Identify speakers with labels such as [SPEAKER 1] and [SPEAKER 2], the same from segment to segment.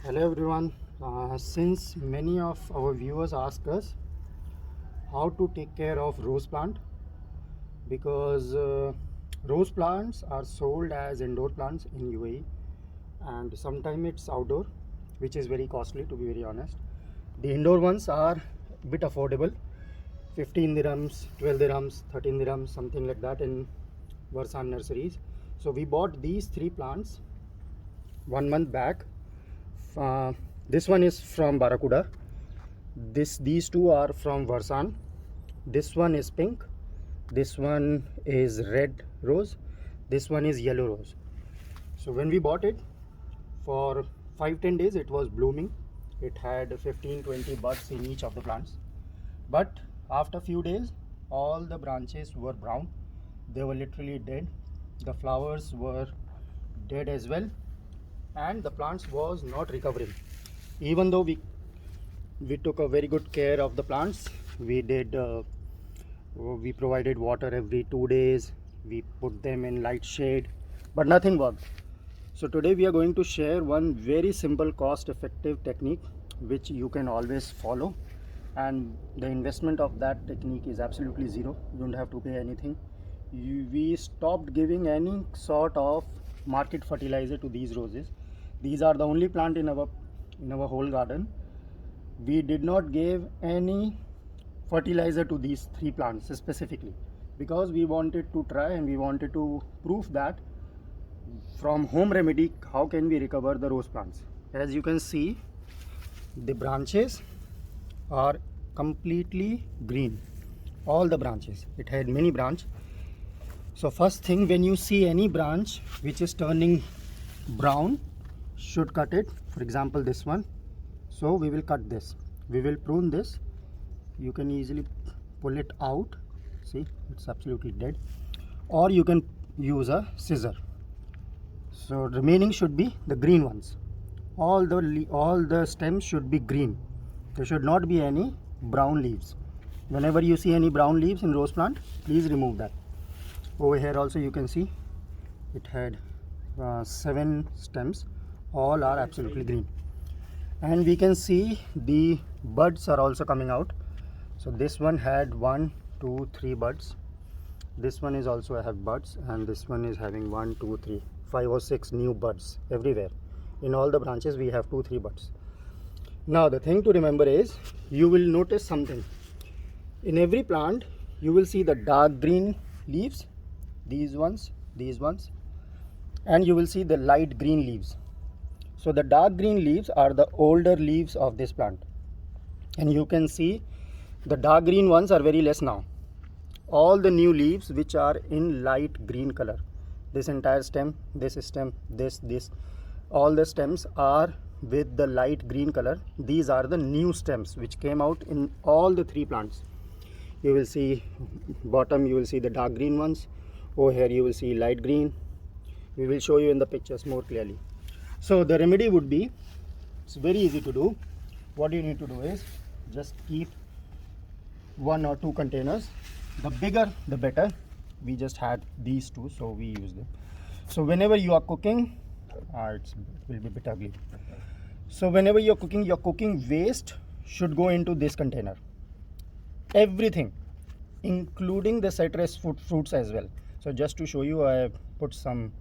[SPEAKER 1] Hello everyone. Since many of our viewers ask us how to take care of rose plant, because rose plants are sold as indoor plants in UAE, and sometimes it's outdoor, which is very costly, to be very honest. The indoor ones are a bit affordable, 15 dirhams, 12 dirhams, 13 dirhams, something like that in Varsan nurseries. So we bought these three plants 1 month back. uh, this one is from Barakuda. These two are from Varsan. This one is pink, this one is red rose, this one is yellow rose. So when we bought it, for 5-10 days it was blooming. It had 15-20 buds in each of the plants, but after few days all the branches were brown. They were literally dead. The flowers were dead as well, and the plants was not recovering. Even though we took a very good care of the plants, we provided water every 2 days, we put them in light shade, but nothing worked. So today we are going to share one very simple cost effective technique which you can always follow, and the investment of that technique is absolutely zero. You don't have to pay anything. We stopped giving any sort of market fertilizer to these roses. These are the only plant in our whole garden. We did not give any fertilizer to these three plants specifically, because we wanted to try and we wanted to prove that from home remedy how can we recover the rose plants. As you can see, the branches are completely green. All the branches, it had many branch. So first thing, when you see any branch which is turning brown, should cut it. For example, this one. So we will cut this, we will prune this. You can easily pull it out. See, it's absolutely dead. Or you can use a scissor. So remaining should be the green ones. All the stems should be green. There should not be any brown leaves. Whenever you see any brown leaves in rose plant, please remove that. Over here also you can see it had 7 stems. All are absolutely green, and we can see the buds are also coming out. So this one had 1, 2, 3 buds. This one is also have buds, and this one is having 1, 2, 3, 5 or 6 new buds everywhere. In all the branches we have 2, 3 buds. Now the thing to remember is, you will notice something. In every plant you will see the dark green leaves, these ones, and you will see the light green leaves. So the dark green leaves are the older leaves of this plant, and you can see the dark green ones are very less now. All the new leaves which are in light green color, this entire stem, this stem, this, all the stems are with the light green color. These are the new stems which came out in all the three plants. You will see bottom, you will see the dark green ones. Over here you will see light green. We will show you in the pictures more clearly. So the remedy would be, it's very easy to do. What you need to do is just keep 1 or 2 containers. The bigger the better. We just had these 2, so we use them. So whenever you are cooking, it will be a bit ugly. So whenever you're cooking, your cooking waste should go into this container. Everything, including the citrus fruits as well. So just to show you, I put some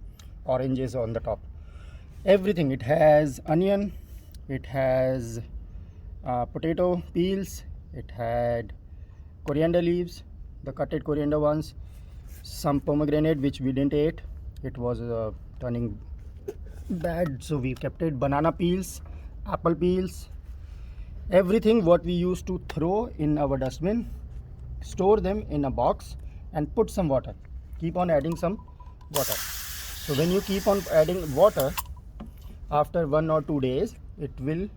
[SPEAKER 1] oranges on the top. Everything, it has onion, it has potato peels, it had coriander leaves, the cutted coriander ones, some pomegranate which we didn't eat, it was turning bad, so we kept it, banana peels, apple peels, everything what we used to throw in our dustbin. Store them in a box and put some water. Keep on adding some water. So when you keep on adding water, after 1 or 2 days it will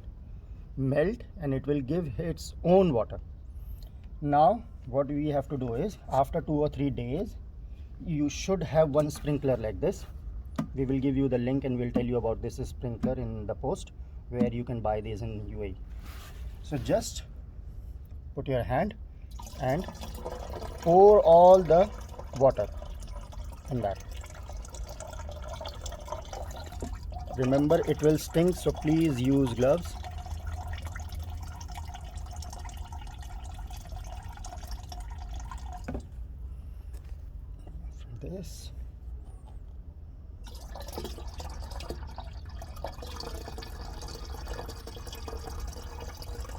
[SPEAKER 1] melt and it will give its own water. Now what we have to do is, after 2 or 3 days you should have one sprinkler like this. We will give you the link and we'll tell you about this sprinkler in the post, where you can buy these in UAE. So just put your hand and pour all the water in that. Remember, it will stink, so please use gloves. This.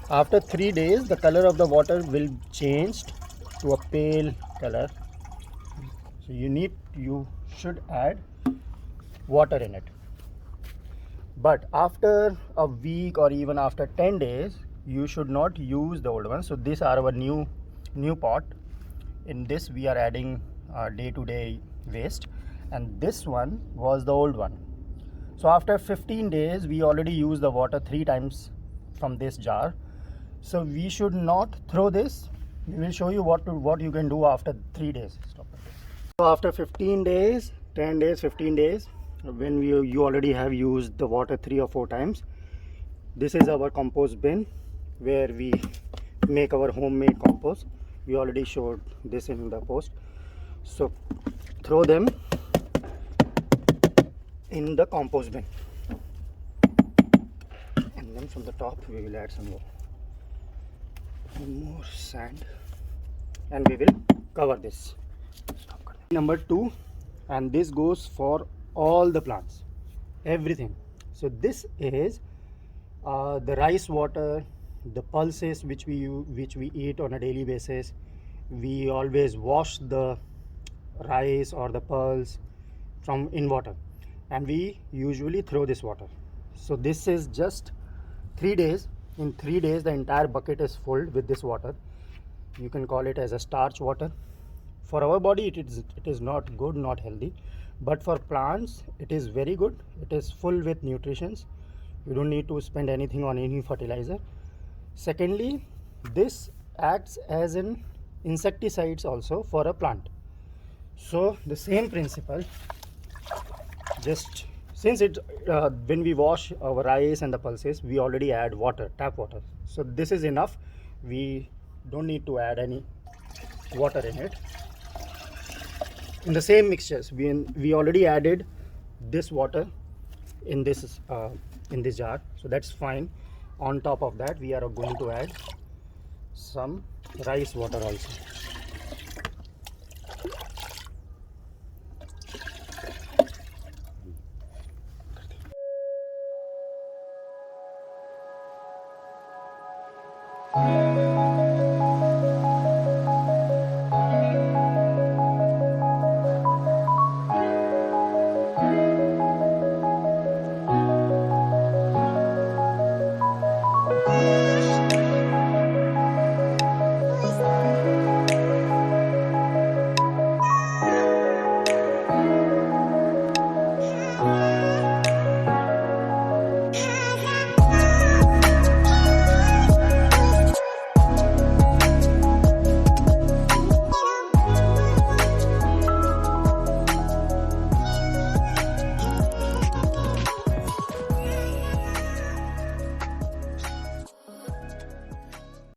[SPEAKER 1] After 3 days, the color of the water will change to a pale color. So you should add water in it. But after a week or even after 10 days, you should not use the old one. So these are our new pot. In this we are adding day-to-day waste, and this one was the old one. So after 15 days, we already used the water 3 times from this jar. So we should not throw this. We will show you what you can do after 3 days. Stop. So after 15 days, 10 days, 15 days, when you already have used the water 3 or 4 times, this is our compost bin where we make our homemade compost. We already showed this in the post. So throw them in the compost bin, and then from the top we will add some more sand, and we will cover this. Number 2, and this goes for all the plants, everything. So this is the rice water, the pulses which we eat on a daily basis. We always wash the rice or the pulse in water, and we usually throw this water. So this is just 3 days. In 3 days, the entire bucket is full with this water. You can call it as a starch water. For our body, it is not good, not healthy, but for plants it is very good. It is full with nutrients. You don't need to spend anything on any fertilizer. Secondly, this acts as an insecticides also for a plant. So the same principle, just since when we wash our rice and the pulses, we already add water, tap water. So this is enough. We don't need to add any water in it. In the same mixtures, we already added this water in this jar, so that's fine. On top of that, we are going to add some rice water also.